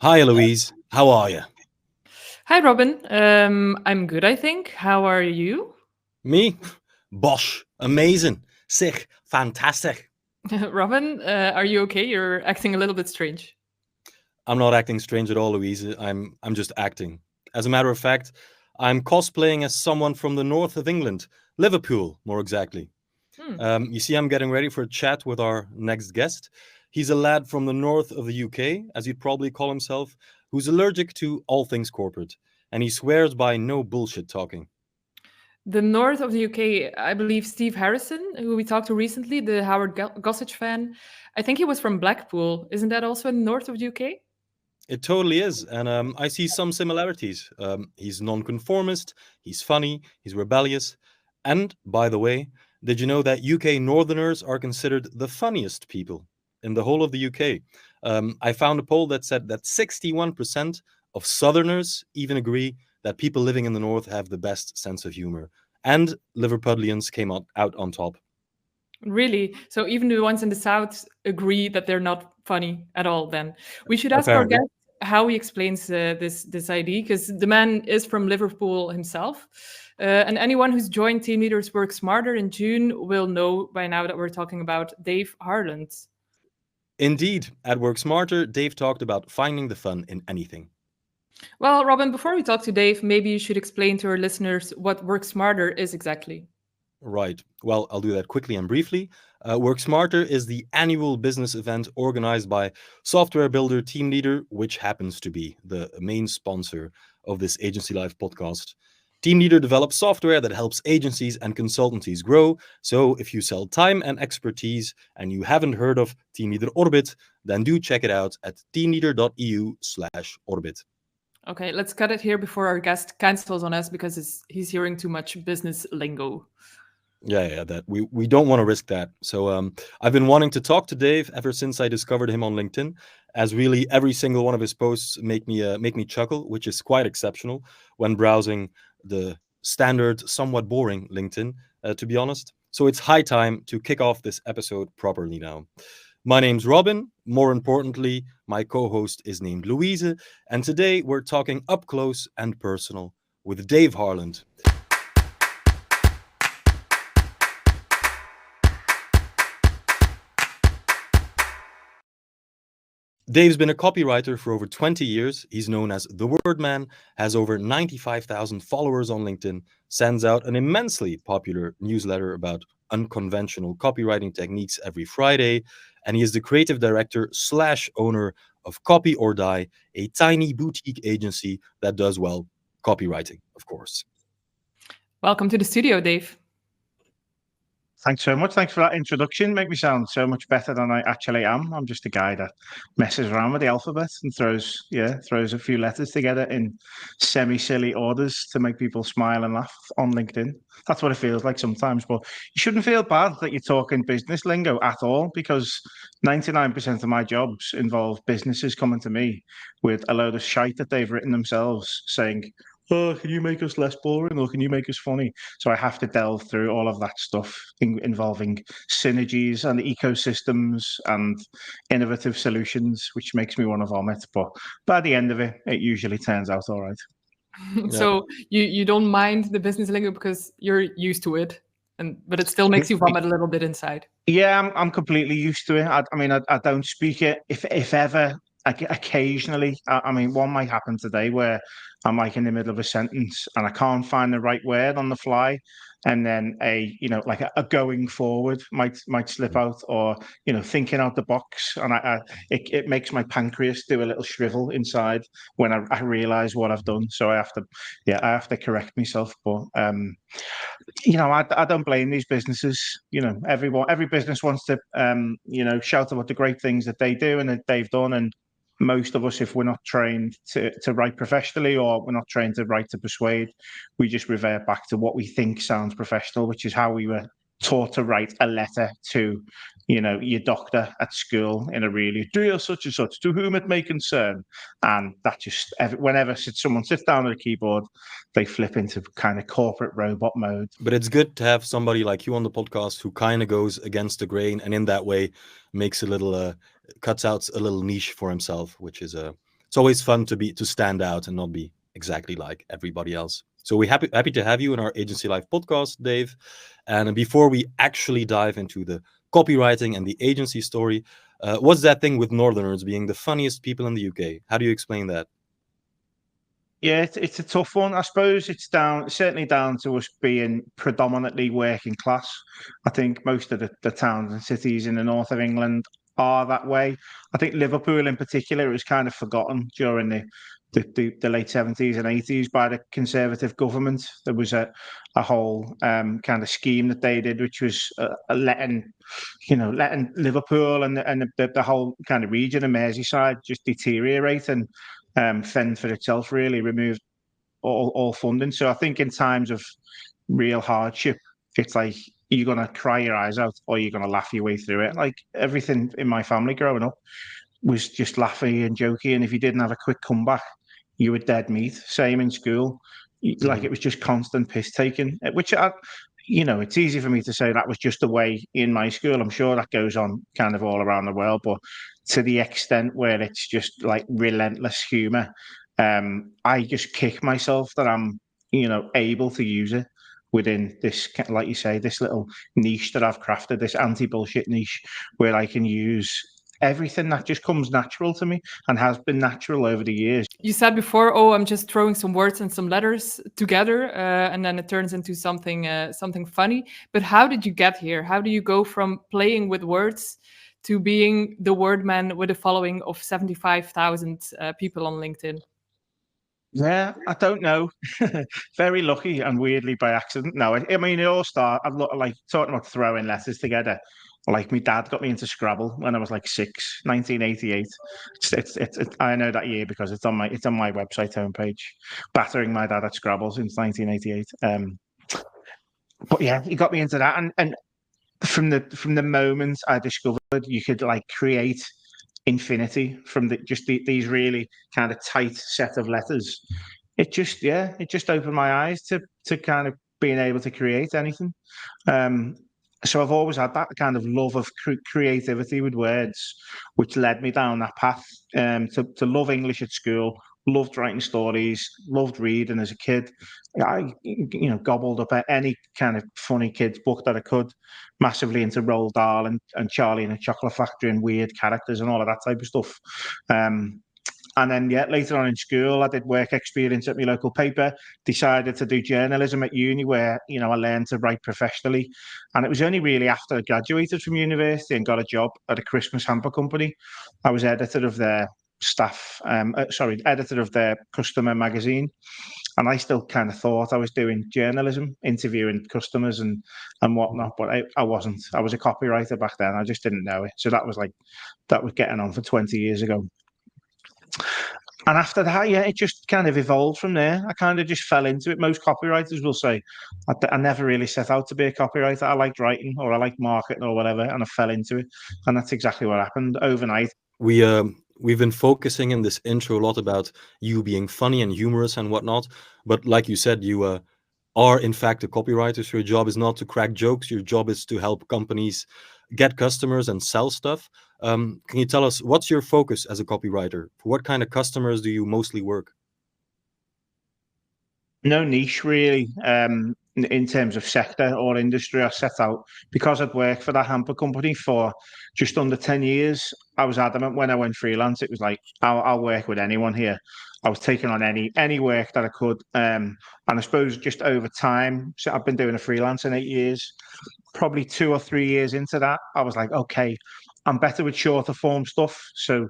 Hi, Louise. How are you? Hi, Robin. I'm good, I think. How are you? Me? Bosh. Amazing. Sick. Fantastic. Robin, are you okay? You're acting a little bit strange. I'm not acting strange at all, Louise. I'm just acting. As a matter of fact, I'm cosplaying as someone from the north of England, Liverpool, more exactly. Hmm. You see, I'm getting ready for a chat with our next guest. He's a lad from the north of the UK, as he'd probably call himself, who's allergic to all things corporate, and he swears by no bullshit talking. The north of the UK, I believe Steve Harrison, who we talked to recently, the Howard Gossage fan. I think he was from Blackpool. Isn't that also in the north of the UK? It totally is, and I see some similarities. He's nonconformist, he's funny, he's rebellious, and by the way, did you know that UK Northerners are considered the funniest people in the whole of the UK? I found a poll that said that 61% of Southerners even agree that people living in the North have the best sense of humor, and Liverpudlians came out on top. Really? So even the ones in the south agree that they're not funny at all. Then we should ask our Apparently. guest how he explains this idea, because the man is from Liverpool himself. And anyone who's joined Team Leaders Work Smarter in June will know by now that we're talking about Dave Harland. Indeed, at Work Smarter, Dave talked about finding the fun in anything. Well, Robin, before we talk to Dave, maybe you should explain to our listeners what Work Smarter is exactly. Right. Well, I'll do that quickly and briefly. Work Smarter is the annual business event organized by software builder Teamleader, which happens to be the main sponsor of this Agency Life podcast. Teamleader develops software that helps agencies and consultancies grow. So if you sell time and expertise and you haven't heard of Teamleader Orbit, then do check it out at teamleader.eu/orbit. Okay, let's cut it here before our guest cancels on us because he's hearing too much business lingo. Yeah, that we don't want to risk that. So I've been wanting to talk to Dave ever since I discovered him on LinkedIn, as really every single one of his posts make me chuckle, which is quite exceptional when browsing the standard, somewhat boring LinkedIn, to be honest. So it's high time to kick off this episode properly now. My name's Robin. More importantly, my co-host is named Louise, and today we're talking up close and personal with Dave Harland. Dave's been a copywriter for over 20 years. He's known as the Word Man, has over 95,000 followers on LinkedIn, sends out an immensely popular newsletter about unconventional copywriting techniques every Friday, and he is the creative director slash owner of Copy or Die, a tiny boutique agency that does, well, copywriting, of course. Welcome to the studio, Dave. Thanks so much. Thanks for that introduction. Make me sound so much better than I actually am. I'm just a guy that messes around with the alphabet and throws a few letters together in semi-silly orders to make people smile and laugh on LinkedIn. That's what it feels like sometimes. But you shouldn't feel bad that you're talking business lingo at all, because 99% of my jobs involve businesses coming to me with a load of shite that they've written themselves saying, "Oh, can you make us less boring, or can you make us funny?" So I have to delve through all of that stuff involving synergies and ecosystems and innovative solutions, which makes me want to vomit. But by the end of it, it usually turns out all right. Yeah. So you don't mind the business lingo because you're used to it, and but it still makes you vomit a little bit inside. Yeah, I'm completely used to it. I mean, I don't speak it if ever. Occasionally, I mean, one might happen today where I'm like in the middle of a sentence and I can't find the right word on the fly, and then like a going forward might slip out, or thinking out the box, and it makes my pancreas do a little shrivel inside when I realize what I've done. So I have to correct myself, but I don't blame these businesses. Every business wants to, shout about the great things that they do and that they've done. And most of us, if we're not trained to write professionally, or we're not trained to write to persuade, we just revert back to what we think sounds professional, which is how we were taught to write a letter to, your doctor at school in a really dear such and such, to whom it may concern. And that just, whenever someone sits down at a keyboard, they flip into kind of corporate robot mode. But it's good to have somebody like you on the podcast who kind of goes against the grain and in that way makes a little cuts out a little niche for himself, which is it's always fun to stand out and not be exactly like everybody else. So we're happy to have you in our Agency Life podcast, Dave. And before we actually dive into the copywriting and the agency story, what's that thing with Northerners being the funniest people in the UK? How do you explain that? Yeah, it's a tough one. I suppose it's certainly down to us being predominantly working class. I think most of the towns and cities in the north of England are that way. I think Liverpool in particular was kind of forgotten during the late 70s and 80s by the Conservative government. There was a whole kind of scheme that they did, which was letting Liverpool and the whole kind of region of Merseyside just deteriorate and fend for itself, really removed all funding. So I think in times of real hardship, it's like you're going to cry your eyes out or you're going to laugh your way through it. Like everything in my family growing up was just laughing and joking. And if you didn't have a quick comeback, you were dead meat. Same in school. Like it was just constant piss taking, which it's easy for me to say that was just the way in my school. I'm sure that goes on kind of all around the world, but to the extent where it's just like relentless humor, I just kick myself that I'm, able to use it within this, like you say, this little niche that I've crafted, this anti-bullshit niche where I can use everything that just comes natural to me and has been natural over the years. You said before, oh, I'm just throwing some words and some letters together, and then it turns into something funny. But how did you get here? How do you go from playing with words to being the word man with a following of 75,000 people on LinkedIn? Yeah, I don't know. Very lucky and weirdly by accident. No, I mean, it all started, I've like talking about throwing letters together. Like my dad got me into Scrabble when I was like 6, 1988. I know that year because it's on my website homepage. Battering my dad at Scrabble since 1988. But yeah, he got me into that, and from the moment I discovered you could like create infinity from these really kind of tight set of letters, it just opened my eyes to kind of being able to create anything. So I've always had that kind of love of creativity with words, which led me down that path. To love English at school, loved writing stories, loved reading as a kid. I gobbled up any kind of funny kids book that I could. Massively into Roald Dahl and Charlie and the Chocolate Factory and weird characters and all of that type of stuff. And then, later on in school, I did work experience at my local paper, decided to do journalism at uni where, I learned to write professionally. And it was only really after I graduated from university and got a job at a Christmas hamper company. I was editor of their editor of their customer magazine. And I still kind of thought I was doing journalism, interviewing customers and whatnot, but I wasn't. I was a copywriter back then. I just didn't know it. So that was getting on for 20 years ago. And after that, it just kind of evolved from there. I kind of just fell into it. Most copywriters will say, I never really set out to be a copywriter. I liked writing or I liked marketing or whatever, and I fell into it. And that's exactly what happened overnight. We've been focusing in this intro a lot about you being funny and humorous and whatnot. But like you said, you are in fact a copywriter. So your job is not to crack jokes. Your job is to help companies get customers and sell stuff. Can you tell us what's your focus as a copywriter? For what kind of customers do you mostly work? No niche really, in terms of sector or industry. I set out because I'd worked for that hamper company for just under 10 years. I was adamant when I went freelance. It was like, I'll work with anyone here. I was taking on any work that I could. And I suppose just over time, so I've been doing a freelance in 8 years, probably 2 or 3 years into that, I was like, okay, I'm better with shorter form stuff. So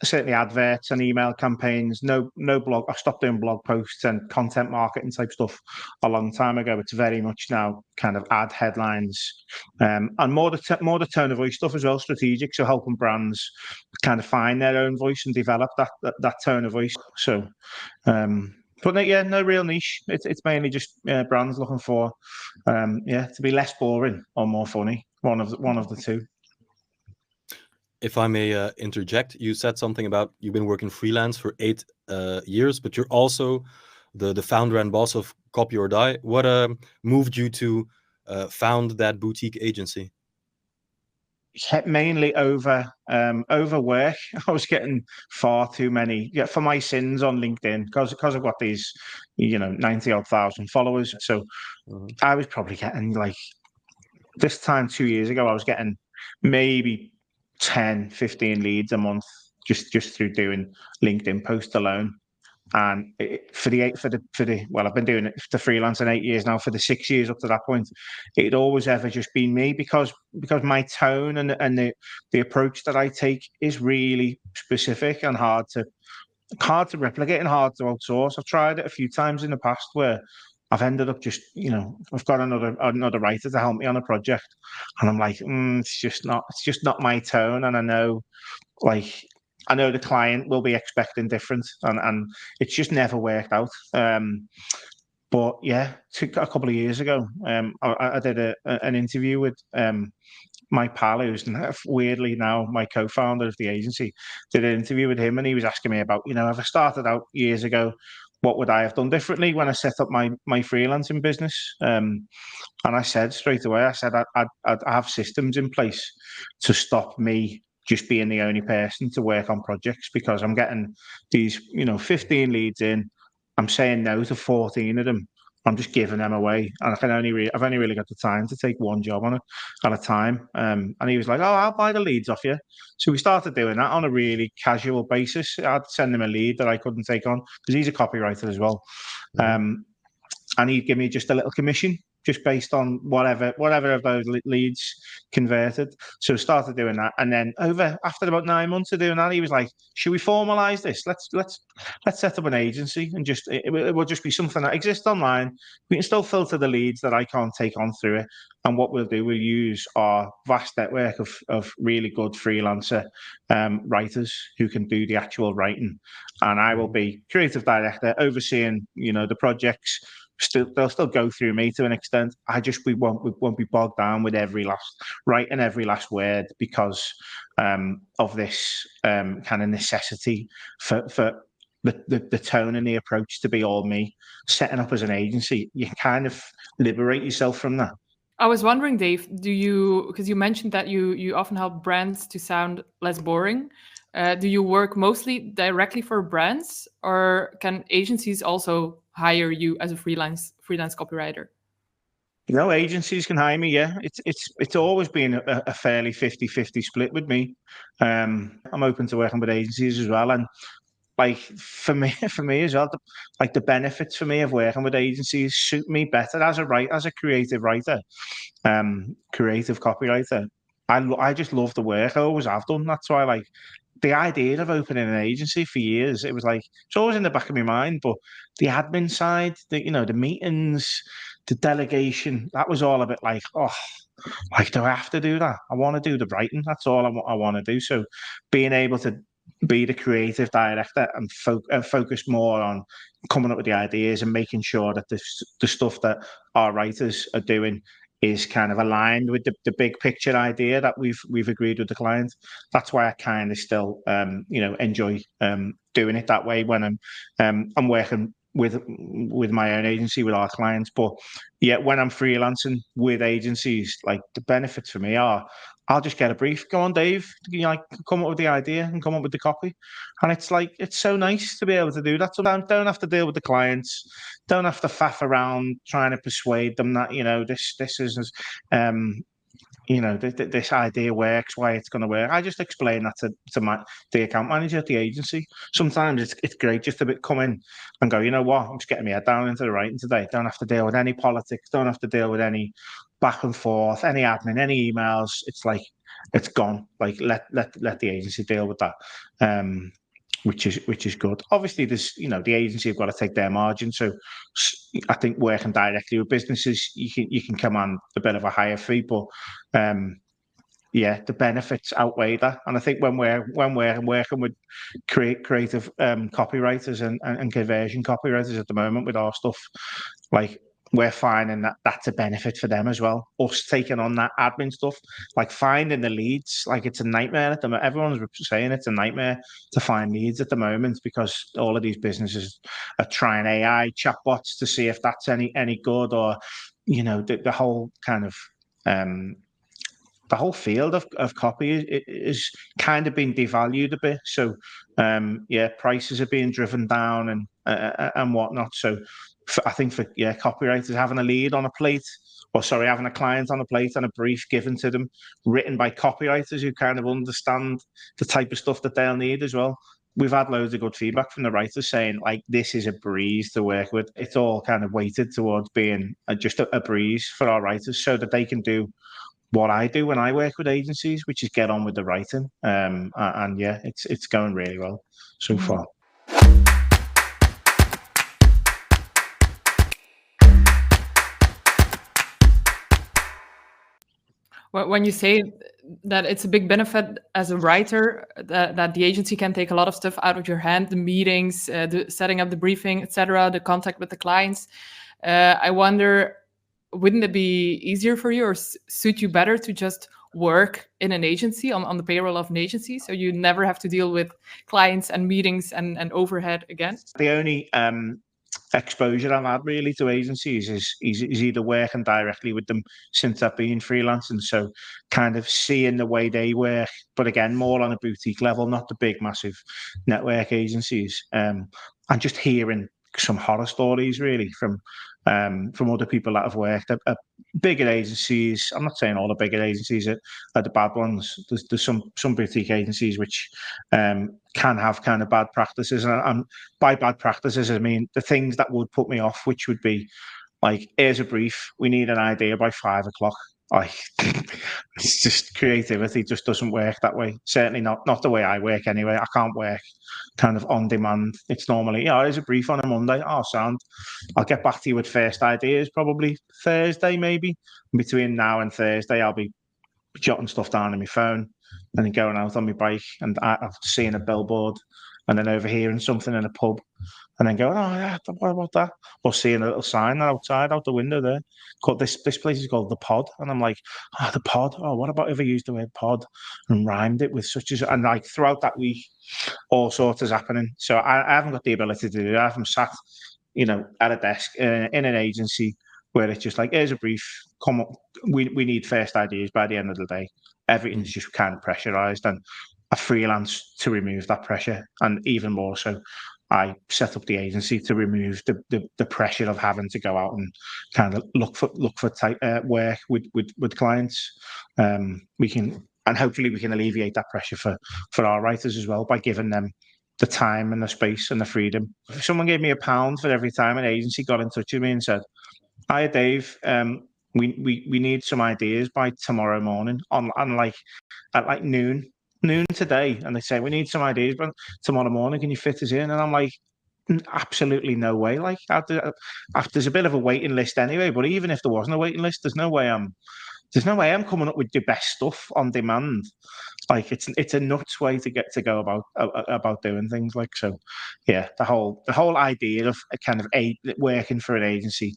certainly adverts and email campaigns, no blog. I stopped doing blog posts and content marketing type stuff a long time ago. It's very much now kind of ad headlines and more the tone of voice stuff as well, strategic. So helping brands kind of find their own voice and develop that tone of voice. So but no real niche. It's mainly just brands looking for to be less boring or more funny. One of the two. If I may interject, you said something about you've been working freelance for 8 years, but you're also the founder and boss of Copy or Die. What moved you to found that boutique agency? mainly overwork. I was getting far too many for my sins on LinkedIn because I've got these 90-odd thousand followers. So I was probably getting, like, this time 2 years ago, I was getting maybe 10, 15 leads a month just through doing LinkedIn posts alone. And I've been doing it to freelance in 8 years now. For the 6 years up to that point, it'd always ever just been me because my tone and the approach that I take is really specific and hard to replicate and hard to outsource. I've tried it a few times in the past where I've ended up just, I've got another writer to help me on a project, and I'm like, it's just not my tone, and I know the client will be expecting different, and it's just never worked out. But yeah, a couple of years ago, I did an interview with my pal, who's weirdly now my co-founder of the agency. Did an interview with him, and he was asking me about, if I started out years ago, what would I have done differently when I set up my freelancing business? And I said straight away, I'd have systems in place to stop me just being the only person to work on projects, because I'm getting these, 15 leads in. I'm saying no to 14 of them. I'm just giving them away, and I've only really got the time to take one job on it at a time. And he was like, "Oh, I'll buy the leads off you." So we started doing that on a really casual basis. I'd send him a lead that I couldn't take on because he's a copywriter as well, and he'd give me just a little commission, just based on whatever of those leads converted. So we started doing that, and then after about 9 months of doing that, he was like, "Should we formalize this? Let's set up an agency, and it will just be something that exists online. We can still filter the leads that I can't take on through it, and what we'll do, we'll use our vast network of really good freelancer writers who can do the actual writing, and I will be creative director overseeing the projects." They'll still go through me to an extent. We won't be bogged down with every last word because of this kind of necessity for the tone and the approach to be all me. Setting up as an agency, you kind of liberate yourself from that. I was wondering, Dave, because you mentioned that you often help brands to sound less boring. Do you work mostly directly for brands, or can agencies also hire you as a freelance copywriter? Agencies can hire me. Yeah, it's always been a fairly 50-50 split with me. I'm open to working with agencies as well, and for me as well, the benefits for me of working with agencies suit me better as a creative writer, creative copywriter. I just love the work. I always have done. That's why the idea of opening an agency for years, it was it's always in the back of my mind, but the admin side, the meetings, the delegation, that was all a bit do I have to do that? I want to do the writing. That's all I want to do. So being able to be the creative director and focus more on coming up with the ideas and making sure that the stuff that our writers are doing is kind of aligned with the big picture idea that we've agreed with the client. That's why I kind of still enjoy doing it that way when I'm working with my own agency with our clients. But yeah, when I'm freelancing with agencies, the benefits for me are, I'll just get a brief. Go on, Dave. Come up with the idea and come up with the copy. And it's so nice to be able to do that. So don't have to deal with the clients. Don't have to faff around trying to persuade them that this is this idea works, why it's going to work. I just explain that to the account manager at the agency. Sometimes it's great just to come in and go, you know what, I'm just getting my head down into the writing today. Don't have to deal with any politics. Don't have to deal with any back and forth, any admin, any emails. It's gone. Let the agency deal with that. Which is good. Obviously, there's the agency have got to take their margin. So I think working directly with businesses, you can command a bit of a higher fee, but the benefits outweigh that. And I think when we're working with creative copywriters and conversion copywriters at the moment with our stuff, we're finding that that's a benefit for them as well. Us taking on that admin stuff, finding the leads, it's a nightmare at the moment. Everyone's saying it's a nightmare to find leads at the moment because all of these businesses are trying AI chatbots to see if that's any good, or the whole kind of the whole field of copy is kind of been devalued a bit. So prices are being driven down and whatnot. So I think for copywriters, having a lead on a plate, having a client on a plate and a brief given to them, written by copywriters who kind of understand the type of stuff that they'll need as well. We've had loads of good feedback from the writers saying, like, this is a breeze to work with. It's all kind of weighted towards being just a breeze for our writers so that they can do what I do when I work with agencies, which is get on with the writing. It's going really well so far. When you say that it's a big benefit as a writer, that the agency can take a lot of stuff out of your hand, the meetings, the setting up the briefing, etc., the contact with the clients, I wonder, wouldn't it be easier for you or suit you better to just work in an agency, on the payroll of an agency, so you never have to deal with clients and meetings and overhead again? The only exposure I've had really to agencies is either working directly with them since I've been freelancing, so kind of seeing the way they work, but again, more on a boutique level, not the big, massive network agencies, and just hearing some horror stories really from other people that have worked at bigger agencies. I'm not saying all the bigger agencies are the bad ones. There's some boutique agencies which can have kind of bad practices, and by bad practices I mean the things that would put me off, which would be like, here's a brief, we need an idea by 5 o'clock. It's just, creativity just doesn't work that way. Certainly not the way I work anyway. I can't work kind of on demand. It's normally, here's a brief on a Monday. Sound. I'll get back to you with first ideas probably Thursday, maybe. Between now and Thursday, I'll be jotting stuff down on my phone and then going out on my bike and I've seen a billboard and then overhearing something in a pub and then going, what about that? Or seeing a little sign outside, out the window there. This place is called The Pod. And I'm like, The Pod? What about if I used the word pod and rhymed it with such as... And like throughout that week, all sorts is happening. So I haven't got the ability to do that. I haven't sat, at a desk in an agency where it's just like, here's a brief, come up, we need first ideas by the end of the day. Everything's just kind of pressurized, and I freelance to remove that pressure. And even more so, I set up the agency to remove the pressure of having to go out and kind of look for work with clients. We can, and hopefully we can alleviate that pressure for our writers as well by giving them the time and the space and the freedom. If someone gave me £1 for every time an agency got in touch with me and said, "Hi Dave, we need some ideas by tomorrow morning at noon today," and they say, "We need some ideas but tomorrow morning, can you fit us in?" And I'm like, absolutely no way. Like, there's a bit of a waiting list anyway, but even if there wasn't a waiting list, there's no way I'm coming up with the best stuff on demand. Like, it's a nuts way to go about doing things. Like, so yeah, the whole idea of a kind of working for an agency,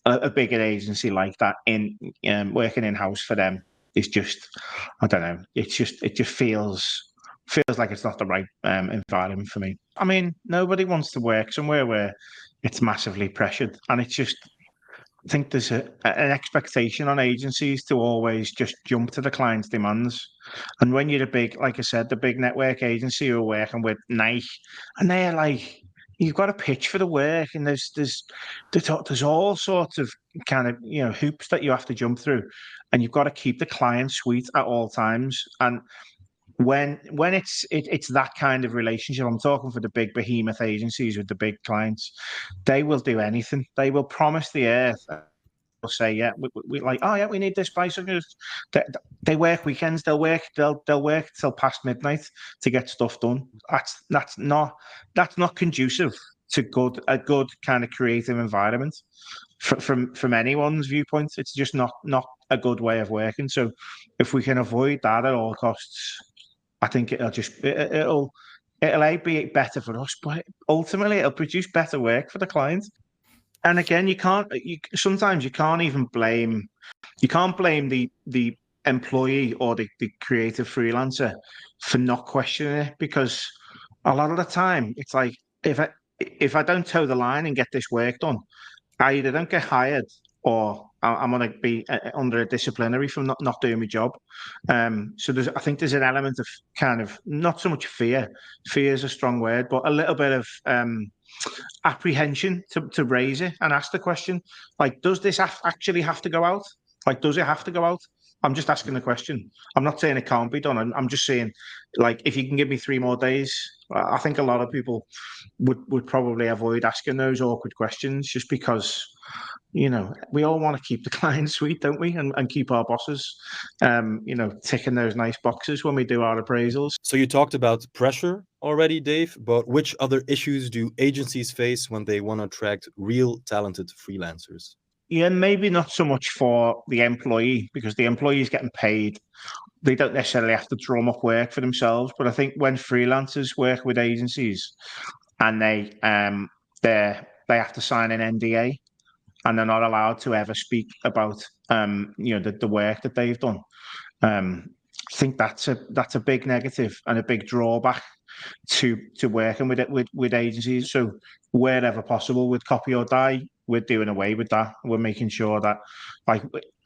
a bigger agency like that, in working in-house for them, is just, I don't know, it just feels like it's not the right environment for me. I mean, nobody wants to work somewhere where it's massively pressured, and it's just, I think there's an expectation on agencies to always just jump to the client's demands. And when you're like I said, the big network agency you're working with, Nike, and they're like, you've got to pitch for the work, and there's all sorts of kind of hoops that you have to jump through, and you've got to keep the client sweet at all times. And when it's that kind of relationship, I'm talking for the big behemoth agencies with the big clients, they will do anything. They will promise the earth. They'll say, "Yeah, we like, we need this by." They work weekends. They'll work till past midnight to get stuff done. That's not conducive to a good kind of creative environment from anyone's viewpoint. It's just not a good way of working. So if we can avoid that at all costs, I think it'll be better for us, but ultimately it'll produce better work for the client. And again, sometimes you can't even blame the employee or the creative freelancer for not questioning it, because a lot of the time it's like, if I don't toe the line and get this work done, I either don't get hired or I'm going to be under a disciplinary for not doing my job. So I think there's an element of kind of not so much fear. Fear is a strong word, but a little bit of apprehension to raise it and ask the question, like, does this actually have to go out? Like, does it have to go out? I'm just asking the question. I'm not saying it can't be done. I'm just saying, like, if you can give me 3 more days, I think a lot of people would probably avoid asking those awkward questions just because, you know, we all want to keep the client sweet, don't we? And keep our bosses, you know, ticking those nice boxes when we do our appraisals. So you talked about pressure already, Dave, but which other issues do agencies face when they want to attract real talented freelancers? Yeah, maybe not so much for the employee, because the employee is getting paid. They don't necessarily have to drum up work for themselves. But I think when freelancers work with agencies and they have to sign an NDA and they're not allowed to ever speak about you know, the work that they've done. I think that's a big negative and a big drawback to working with agencies. So wherever possible, with copy or die, we're doing away with that. We're making sure that, like,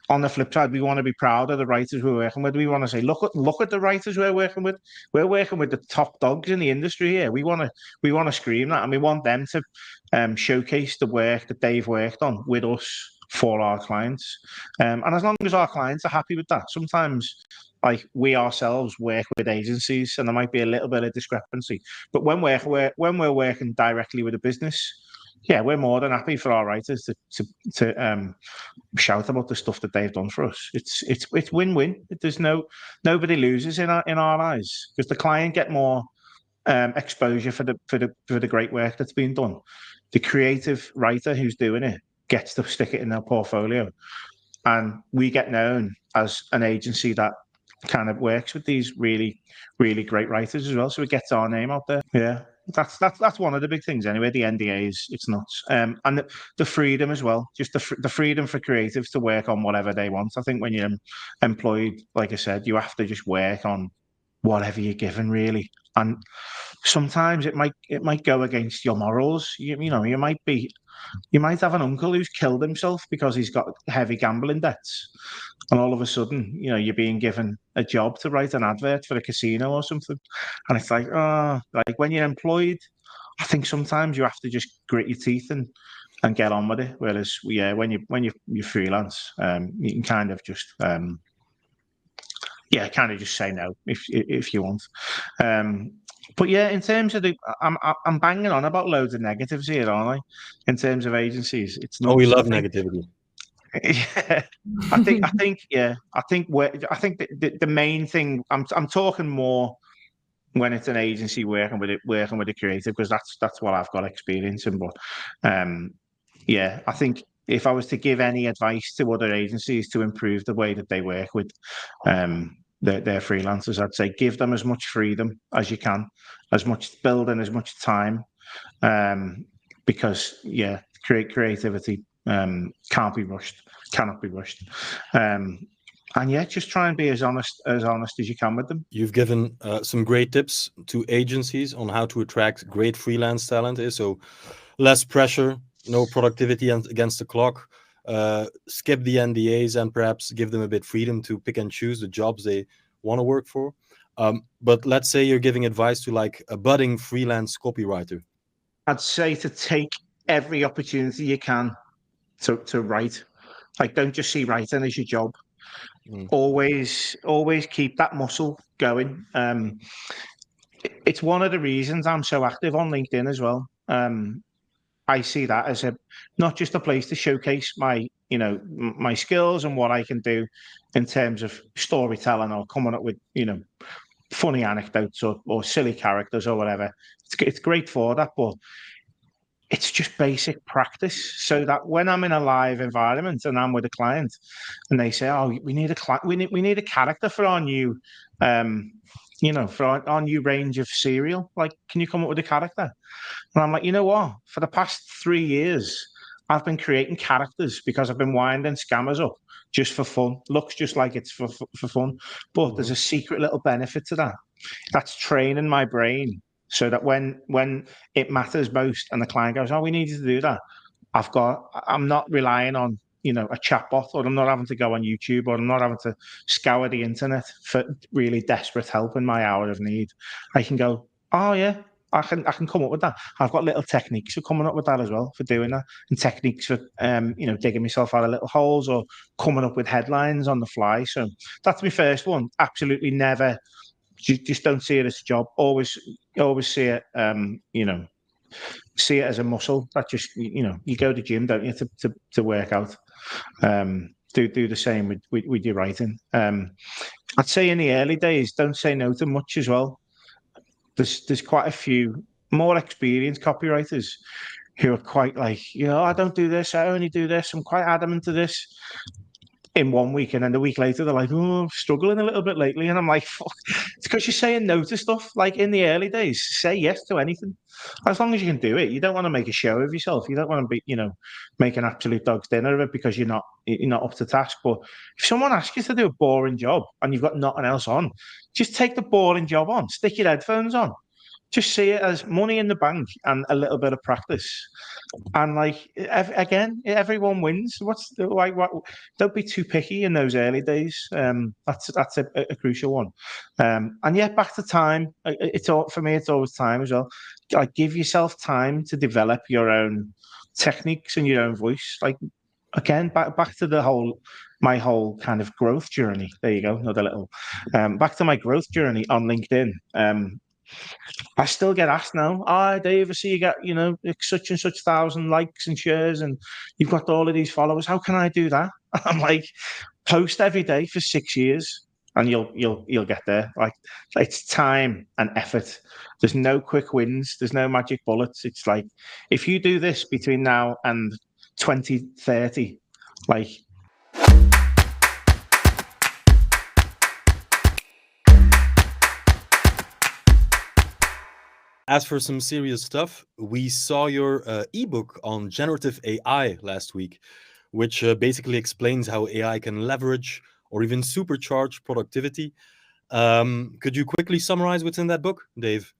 on the flip side, we want to be proud of the writers we're working with. We want to say, look at the writers we're working with. We're working with the top dogs in the industry here. We want to scream that, and we want them to showcase the work that they've worked on with us for our clients. And as long as our clients are happy with that, sometimes, like, we ourselves work with agencies, and there might be a little bit of discrepancy. But when we're working directly with a business, yeah, we're more than happy for our writers to shout about the stuff that they've done for us. It's win-win. There's nobody loses in our eyes, because the client get more exposure for the great work that's been done. The creative writer who's doing it gets to stick it in their portfolio, and we get known as an agency that kind of works with these really, really great writers as well. So it gets our name out there. Yeah, that's one of the big things anyway. The NDAs, it's nuts, and the freedom as well. Just the freedom for creatives to work on whatever they want. I think when you're employed, like I said, you have to just work on whatever you're given, really. And sometimes it might go against your morals. You know, you might have an uncle who's killed himself because he's got heavy gambling debts, and all of a sudden, you know, you're being given a job to write an advert for a casino or something, and it's like, like, when you're employed, I think sometimes you have to just grit your teeth and get on with it. Whereas, yeah, when you freelance, you can kind of just just say no if you want. But yeah, in terms of I'm banging on about loads of negatives here, aren't I? In terms of agencies, it's not. Oh, we love negativity. Yeah, I think the main thing I'm talking more when it's an agency working with a creative, because that's what I've got experience in. But yeah, I think if I was to give any advice to other agencies to improve the way that they work with their freelancers, I'd say give them as much freedom as you can, as much building, as much time, because yeah, creativity cannot be rushed, and yeah, just try and be as honest as you can with them. You've given some great tips to agencies on how to attract great freelance talent. So less pressure, no productivity against the clock, skip the NDAs, and perhaps give them a bit freedom to pick and choose the jobs they want to work for. But let's say you're giving advice to, like, a budding freelance copywriter. I'd say to take every opportunity you can to write. Like, don't just see writing as your job. Always keep that muscle going. It's one of the reasons I'm so active on LinkedIn as well. I see that as not just a place to showcase my skills and what I can do in terms of storytelling or coming up with, funny anecdotes or silly characters or whatever. It's great for that, but it's just basic practice, so that when I'm in a live environment and I'm with a client and they say, "Oh, we need a character for our new, for our new range of cereal. Like, can you come up with a character?" And I'm like, you know what? For the past 3 years, I've been creating characters because I've been winding scammers up just for fun. Looks just like it's for fun, but there's a secret little benefit to that. That's training my brain, so that when it matters most and the client goes, "Oh, we need you to do that," I'm not relying on, a chatbot, or I'm not having to go on YouTube, or I'm not having to scour the internet for really desperate help in my hour of need. I can go, oh yeah, I can come up with that. I've got little techniques for coming up with that as well, for doing that, and techniques for digging myself out of little holes or coming up with headlines on the fly. So that's my first one. Absolutely never. Just don't see it as a job. Always see it. See it as a muscle. That just you go to the gym, don't you, to work out. Do the same with your writing. I'd say in the early days, don't say no to much as well. There's quite a few more experienced copywriters who are quite like, I don't do this, I only do this, I'm quite adamant to this in 1 week, and then the week later they're like, I'm struggling a little bit lately, and I'm like, fuck. It's because you're saying no to stuff. Like in the early days, say yes to anything as long as you can do it. You don't want to make a show of yourself. You don't want to be make an absolute dog's dinner of it because you're not up to task. But if someone asks you to do a boring job and you've got nothing else on, just take the boring job on, stick your headphones on, just see it as money in the bank and a little bit of practice. And like again, everyone wins. Don't be too picky in those early days. That's a crucial one. And yeah, back to time. It's all for me. It's always time as well. Like give yourself time to develop your own techniques and your own voice. Like again, back to my whole kind of growth journey. There you go. Another little back to my growth journey on LinkedIn. I still get asked now, Dave, I see you got, such and such 1,000 likes and shares and you've got all of these followers. How can I do that? I'm like, post every day for 6 years and you'll get there. Like it's time and effort. There's no quick wins. There's no magic bullets. It's like, if you do this between now and 2030, like, As for some serious stuff, we saw your ebook on generative AI last week, which basically explains how AI can leverage or even supercharge productivity. Could you quickly summarize what's in that book, Dave?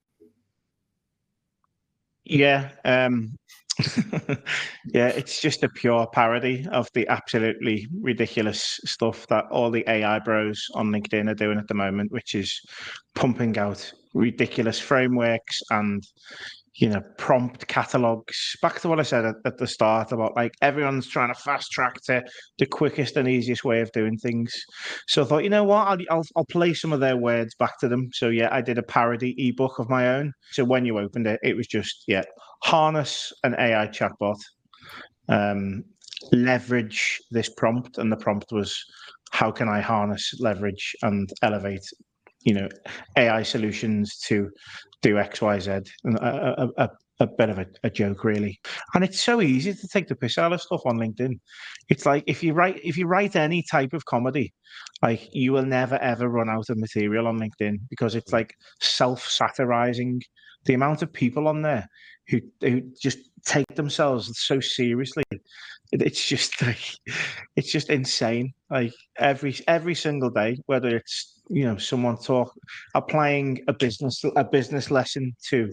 Yeah. Yeah, it's just a pure parody of the absolutely ridiculous stuff that all the AI bros on LinkedIn are doing at the moment, which is pumping out ridiculous frameworks and prompt catalogs. Back to what I said at the start about like everyone's trying to fast track to the quickest and easiest way of doing things. So I thought, you know what, I'll play some of their words back to them. So yeah, I did a parody ebook of my own. So when you opened it, it was just harness an AI chatbot, leverage this prompt, and the prompt was, how can I harness, leverage, and elevate AI solutions to do X, Y, Z. And a bit of a joke, really. And it's so easy to take the piss out of stuff on LinkedIn. It's like if you write any type of comedy, like you will never ever run out of material on LinkedIn because it's like self-satirizing. The amount of people on there who just take themselves so seriously, it's just like it's just insane. Like every single day, whether it's someone applying a business lesson to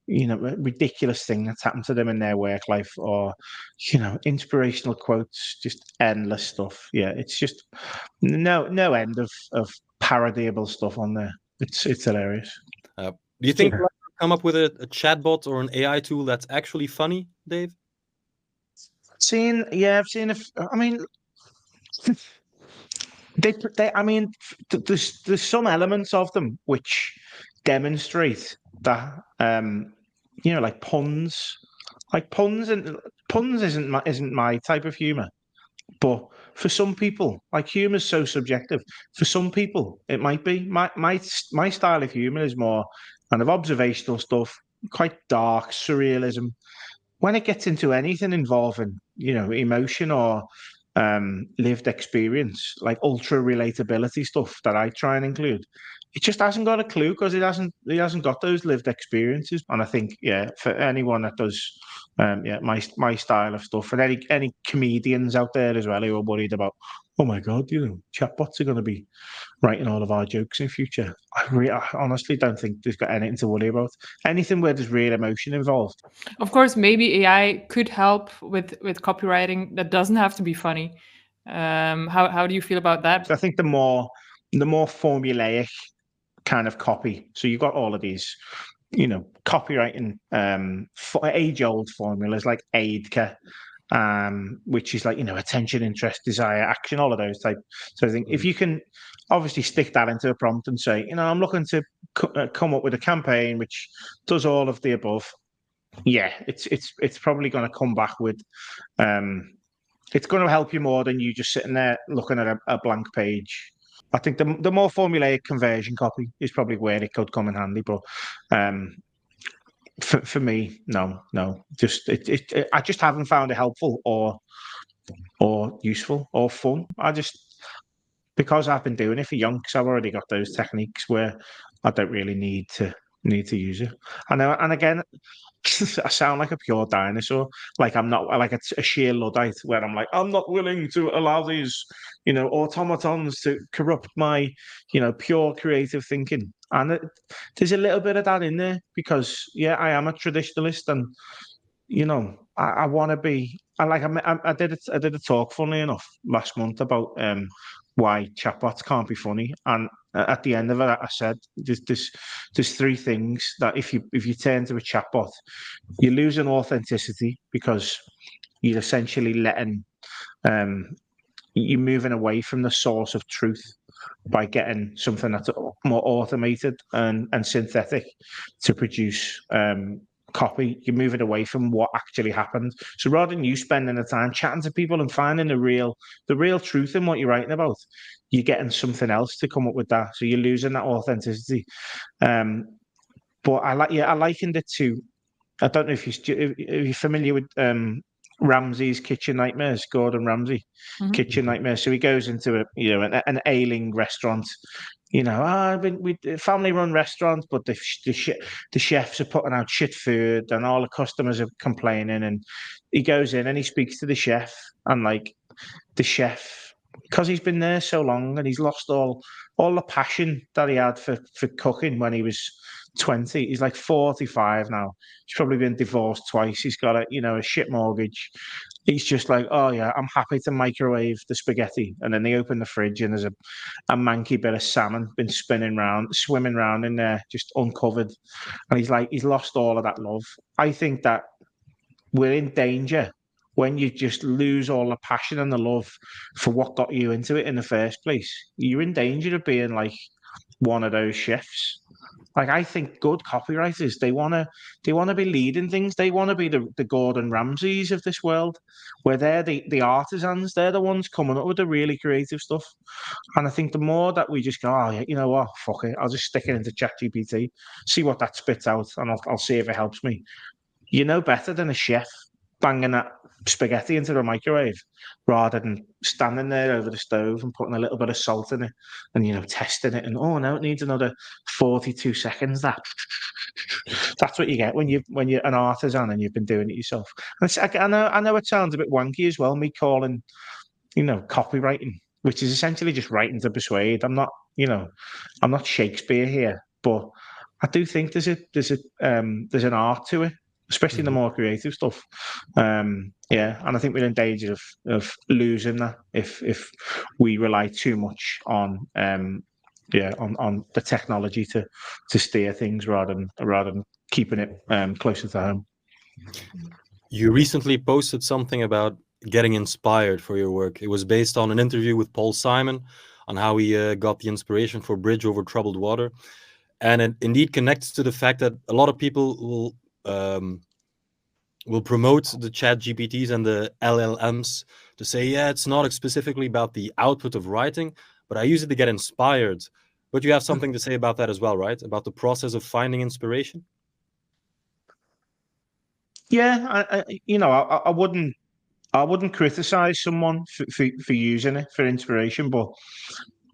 a ridiculous thing that's happened to them in their work life, or inspirational quotes, just endless stuff. Yeah, it's just no end of parodiable stuff on there. It's hilarious. Do you think we'll come up with a chatbot or an AI tool that's actually funny, Dave? I've seen I mean, there's some elements of them which demonstrate that like puns. Like puns isn't my type of humor, but for some people, like humor is so subjective. For some people, it might be. My style of humor is more kind of observational stuff, quite dark surrealism. When it gets into anything involving emotion or lived experience, like ultra relatability stuff that I try and include, it just hasn't got a clue because it hasn't got those lived experiences. And I think for anyone that does my style of stuff, and any comedians out there as well who are worried about oh my God, chatbots are going to be writing all of our jokes in future. I honestly don't think there's got anything to worry about. Anything where there's real emotion involved. Of course, maybe AI could help with copywriting. That doesn't have to be funny. How do you feel about that? I think the more formulaic kind of copy. So you've got all of these, copywriting, age-old formulas like AIDCA, which is like, attention, interest, desire, action, all of those type. So I think if you can obviously stick that into a prompt and say, I'm looking to come up with a campaign which does all of the above. Yeah, it's probably going to come back with, it's going to help you more than you just sitting there looking at a blank page. I think the more formulaic conversion copy is probably where it could come in handy, but for me, no, just I just haven't found it helpful or useful or fun. Because I've been doing it for yonks, I've already got those techniques where I don't really need to use it. And again, I sound like a pure dinosaur. Like I'm not like a sheer Luddite where I'm like, I'm not willing to allow these, automatons to corrupt my, pure creative thinking. And there's a little bit of that in there because, I am a traditionalist and, I want to be. I did a talk, funnily enough, last month about why chatbots can't be funny, and at the end of it, I said there's three things that if you turn to a chatbot, you lose an authenticity because you're essentially letting you're moving away from the source of truth by getting something that's more automated and synthetic to produce copy. You're moving away from what actually happened. So rather than you spending the time chatting to people and finding the real truth in what you're writing about, you're getting something else to come up with that. So you're losing that authenticity. But I likened it to, I don't know if you're familiar with Ramsay's Kitchen Nightmares, Gordon Ramsay, Kitchen Nightmares. So he goes into an ailing restaurant. We family-run restaurants, but the chefs are putting out shit food, and all the customers are complaining. And he goes in and he speaks to the chef, and like the chef, because he's been there so long and he's lost all the passion that he had for cooking when he was 20. He's like 45 now. He's probably been divorced twice. He's got a shit mortgage. He's just like, oh yeah, I'm happy to microwave the spaghetti. And then they open the fridge and there's a manky bit of salmon been swimming around in there, just uncovered. And he's lost all of that love. I think that we're in danger when you just lose all the passion and the love for what got you into it in the first place. You're in danger of being like one of those chefs. Like, I think good copywriters, they want to be leading things. They want to be the Gordon Ramsays of this world, where they're the artisans. They're the ones coming up with the really creative stuff. And I think the more that we just go, oh, yeah, you know what, fuck it, I'll just stick it into ChatGPT, see what that spits out, and I'll see if it helps me. You know better than a chef banging that spaghetti into the microwave rather than standing there over the stove and putting a little bit of salt in it and testing it, and oh no, it needs another 42 seconds. That's what you get when you're an artisan and you've been doing it yourself. And I know it sounds a bit wanky as well, me calling copywriting, which is essentially just writing to persuade. I'm not Shakespeare here, but I do think there's an art to it, especially the more creative stuff. And I think we're in danger of losing that if we rely too much on the technology to steer things rather than keeping it closer to home. You recently posted something about getting inspired for your work. It was based on an interview with Paul Simon on how he got the inspiration for Bridge Over Troubled Water. And it indeed connects to the fact that a lot of people will promote the chat GPTs and the LLMs to say, yeah, it's not specifically about the output of writing, but I use it to get inspired. But you have something to say about that as well, right? About the process of finding inspiration? Yeah, I wouldn't criticize someone for using it for inspiration, but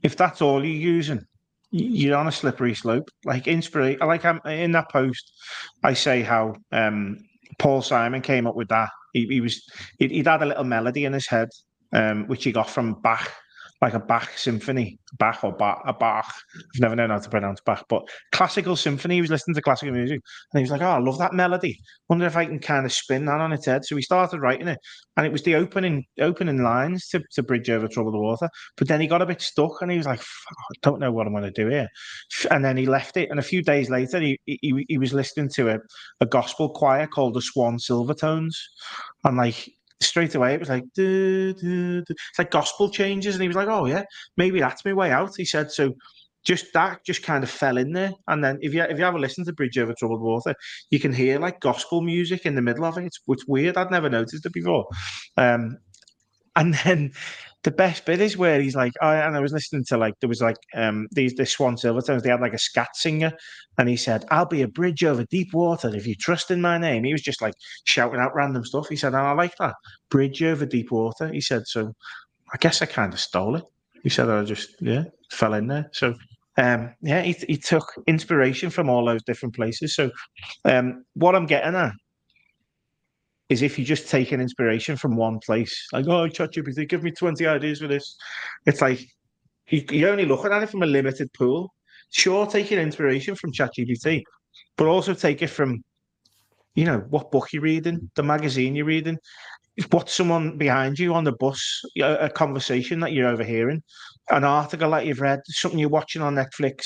if that's all you're using, you're on a slippery slope. Like inspiration, like in that post, I say how Paul Simon came up with that. He'd had a little melody in his head, which he got from Bach, like a Bach symphony, Bach or a Bach. I've never known how to pronounce Bach, but classical symphony. He was listening to classical music, and he was like, "Oh, I love that melody. Wonder if I can kind of spin that on its head." So we started writing it, and it was the opening lines to Bridge Over Troubled Water. But then he got a bit stuck, and he was like, "I don't know what I'm going to do here." And then he left it. And a few days later, he was listening to a gospel choir called the Swan Silvertones, and like, straight away it was like, it's like gospel changes, and he was like, "Oh yeah, maybe that's my way out," he said. So just kind of fell in there. And then if you ever listen to Bridge Over Troubled Water, you can hear like gospel music in the middle of it. It's weird. I'd never noticed it before. And then the best bit is where he's like, and I was listening to, like, there was like the Swan Silvertones, they had like a scat singer, and he said, "I'll be a bridge over deep water if you trust in my name." He was just like shouting out random stuff. He said, "And I like that, bridge over deep water." He said, "So I guess I kind of stole it." He said, "I just, fell in there." So he took inspiration from all those different places. So what I'm getting at is, if you just take an inspiration from one place, like, "Oh, ChatGPT, give me 20 ideas for this." It's like, you're only looking at it from a limited pool. Sure, take your inspiration from ChatGPT, but also take it from, what book you're reading, the magazine you're reading, what someone behind you on the bus, a conversation that you're overhearing, an article that you've read, something you're watching on Netflix,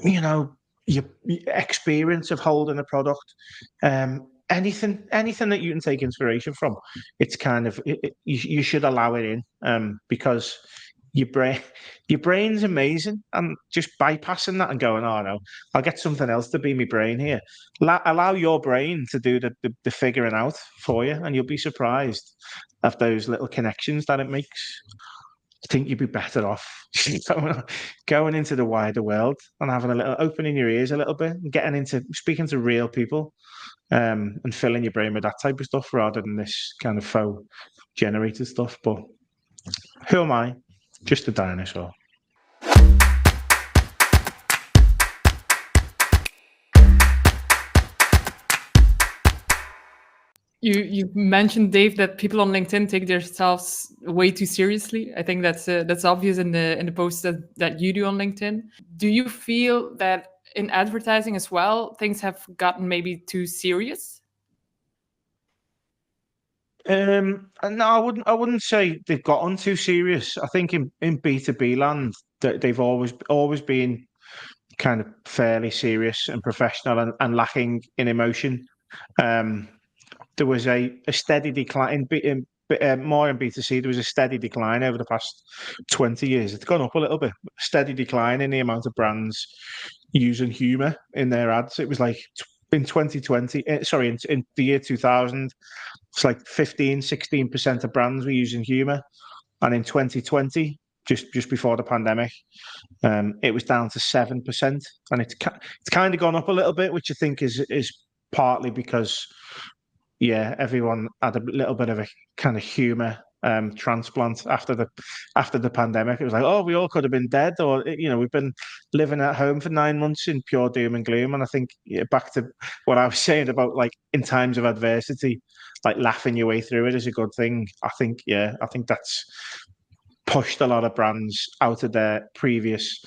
your experience of holding a product. Anything that you can take inspiration from, it's kind of, you should allow it in, because your brain's amazing, and just bypassing that and going, "Oh no, I'll get something else to be my brain here." Allow your brain to do the figuring out for you, and you'll be surprised at those little connections that it makes. I think you'd be better off going into the wider world and having a little, opening your ears a little bit, and getting into speaking to real people, and filling your brain with that type of stuff, rather than this kind of faux generated stuff. But who am I? Just a dinosaur. You mentioned, Dave, that people on LinkedIn take themselves way too seriously. I think that's obvious in the posts that you do on LinkedIn. Do you feel that in advertising as well, things have gotten maybe too serious? No, I wouldn't say they've gotten too serious. I think in B2B land, that they've always been kind of fairly serious and professional, and lacking in emotion. There was a steady decline more in B2C. There was a steady decline over the past 20 years. It's gone up a little bit. Steady decline in the amount of brands using humour in their ads. It was like in 2020, in the year 2000, it's like 15-16% of brands were using humour. And in 2020, just before the pandemic, it was down to 7%. And it's kind of gone up a little bit, which I think is partly because, everyone had a little bit of a kind of humour transplant after the pandemic. It was like, "Oh, we all could have been dead," or we've been living at home for 9 months in pure doom and gloom. And I think, back to what I was saying about, like, in times of adversity, like, laughing your way through it is a good thing. I think that's pushed a lot of brands out of their previous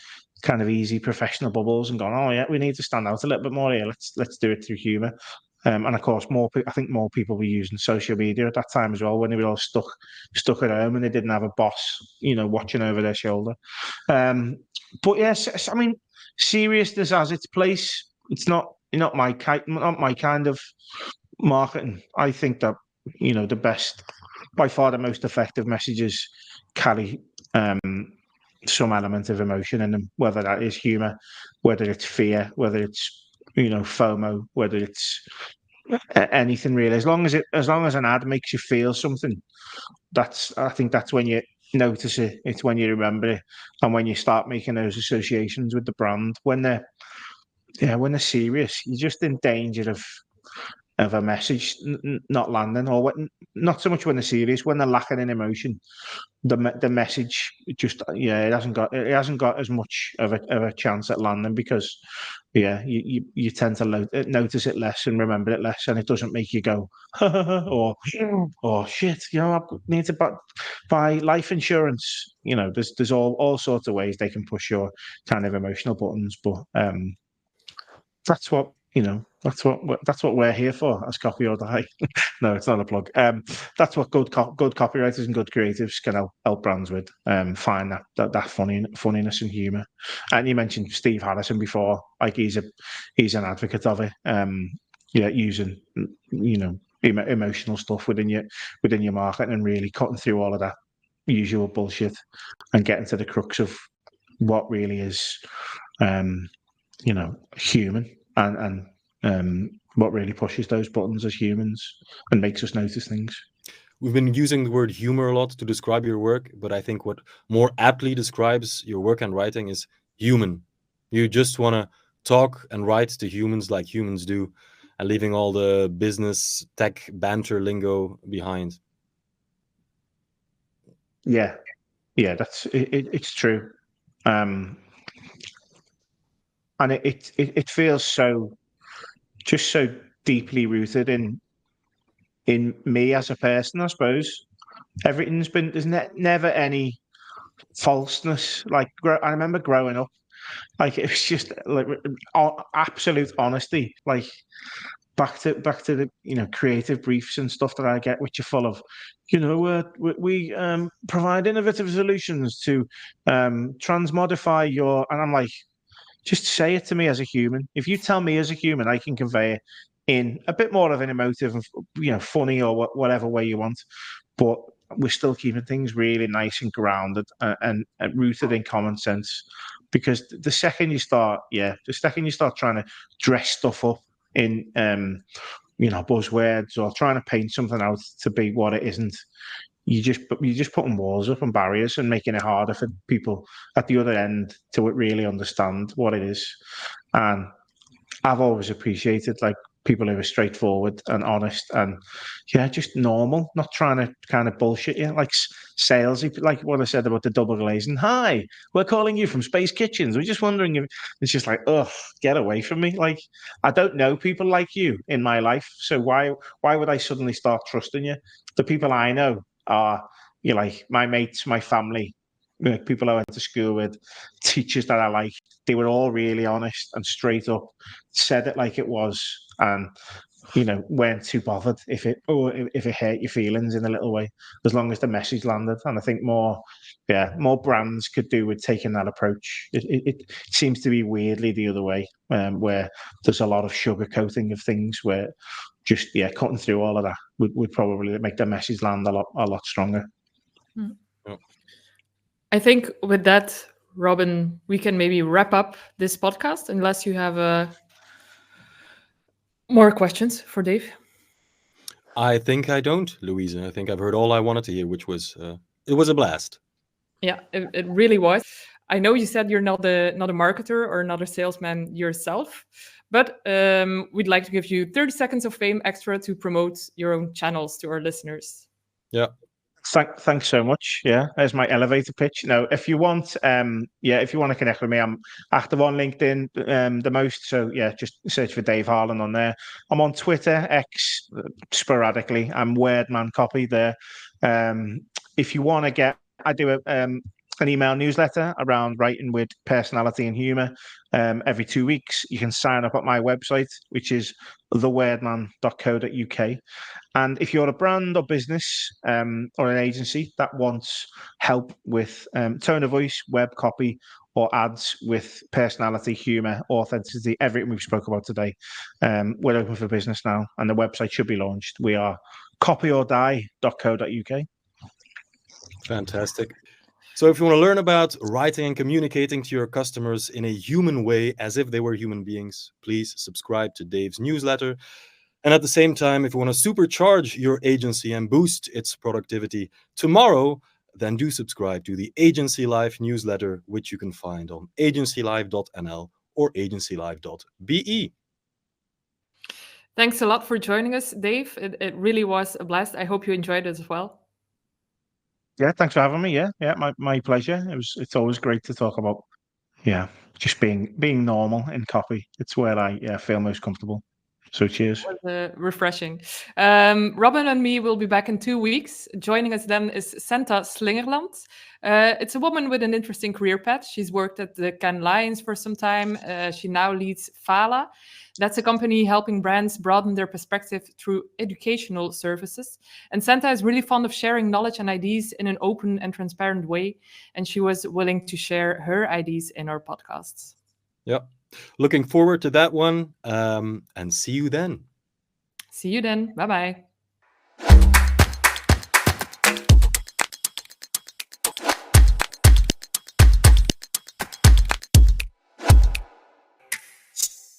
kind of easy professional bubbles and gone, "Oh yeah, we need to stand out a little bit more here. Let's do it through humour." And of course, I think more people were using social media at that time as well, when they were all stuck at home and they didn't have a boss, watching over their shoulder. But yes, I mean, seriousness has its place. It's not my kind of marketing. I think that the best, by far the most effective messages carry some element of emotion in them, whether that is humour, whether it's fear, whether it's FOMO, whether it's anything really. As long as an ad makes you feel something, I think that's when you notice it. It's when you remember it, and when you start making those associations with the brand. When they're serious, you're just in danger of a message not landing, or not so much when they're serious, when they're lacking in emotion. The message just it hasn't got as much of a chance at landing, because you tend to notice it less and remember it less, and it doesn't make you go or shit. I need to buy life insurance. There's all sorts of ways they can push your kind of emotional buttons, but that's what that's what we're here for as Copy or Die. No, it's not a plug. That's what good copywriters and good creatives can help brands with. Find that funniness and humor. And you mentioned Steve Harrison before. Like he's an advocate of it. Using emotional stuff within your market and really cutting through all of that usual bullshit and getting to the crux of what really is human and what really pushes those buttons as humans and makes us notice things. We've been using the word humor a lot to describe your work, but I think what more aptly describes your work and writing is human. You just want to talk and write to humans like humans do, and leaving all the business tech banter lingo behind. Yeah, that's it's true. And it feels so deeply rooted in me as a person, I suppose. Everything's been, there's never any falseness. Like, I remember growing up, like, it was just like absolute honesty. Like, back to the creative briefs and stuff that I get, which are full of, we provide innovative solutions to transmodify your, and I'm like, just say it to me as a human. If you tell me as a human, I can convey it in a bit more of an emotive, funny or whatever way you want. But we're still keeping things really nice and grounded and rooted in common sense. Because the second you start trying to dress stuff up in buzzwords or trying to paint something out to be what it isn't, you're just putting walls up and barriers and making it harder for people at the other end to really understand what it is. And I've always appreciated like people who are straightforward and honest and just normal, not trying to kind of bullshit you, like salesy, like what I said about the double glazing. Hi, we're calling you from Space Kitchens. We're just wondering if it's just like, ugh, get away from me. Like, I don't know people like you in my life, so why would I suddenly start trusting you? The people I know are like my mates, my family, people I went to school with, teachers that I like. They were all really honest and straight up, said it like it was, and weren't too bothered if it hurt your feelings in a little way, as long as the message landed. And I think more brands could do with taking that approach. It seems to be weirdly the other way, where there's a lot of sugarcoating of things, where just cutting through all of that would probably make the message land a lot stronger. I think with that, Robin, we can maybe wrap up this podcast, unless you have more questions for Dave. I think I don't, Louise. I think I've heard all I wanted to hear, which was it was a blast. Yeah, it really was. I know you said you're not a marketer or not a salesman yourself, but we'd like to give you 30 seconds of fame extra to promote your own channels to our listeners. Yeah. Thanks so much. Yeah, there's my elevator pitch. Now, if you want to connect with me, I'm active on LinkedIn the most. So just search for Dave Harland on there. I'm on Twitter, X, sporadically. I'm Wordman Copy there. If you want to I do an email newsletter around writing with personality and humor every 2 weeks. You can sign up at my website, which is thewordman.co.uk. And if you're a brand or business or an agency that wants help with tone of voice, web copy, or ads with personality, humor, authenticity, everything we've spoke about today, we're open for business now, and the website should be launched. We are copyorDie.co.uk. Fantastic. So if you want to learn about writing and communicating to your customers in a human way, as if they were human beings, please subscribe to Dave's newsletter. And at the same time, if you want to supercharge your agency and boost its productivity tomorrow, then do subscribe to the Agency Life newsletter, which you can find on agencylife.nl or agencylife.be. Thanks a lot for joining us, Dave. It really was a blast. I hope you enjoyed it as well. Yeah, thanks for having me. Yeah, my pleasure. It's always great to talk about just being normal in copy. It's where I feel most comfortable. So cheers. Refreshing. Robin and me will be back in 2 weeks. Joining us then is Senta Slingerland. It's a woman with an interesting career path. She's worked at the Cannes Lions for some time. She now leads Fala. That's a company helping brands broaden their perspective through educational services. And Senta is really fond of sharing knowledge and ideas in an open and transparent way. And she was willing to share her ideas in our podcasts. Yeah. Looking forward to that one, and see you then. See you then. Bye-bye.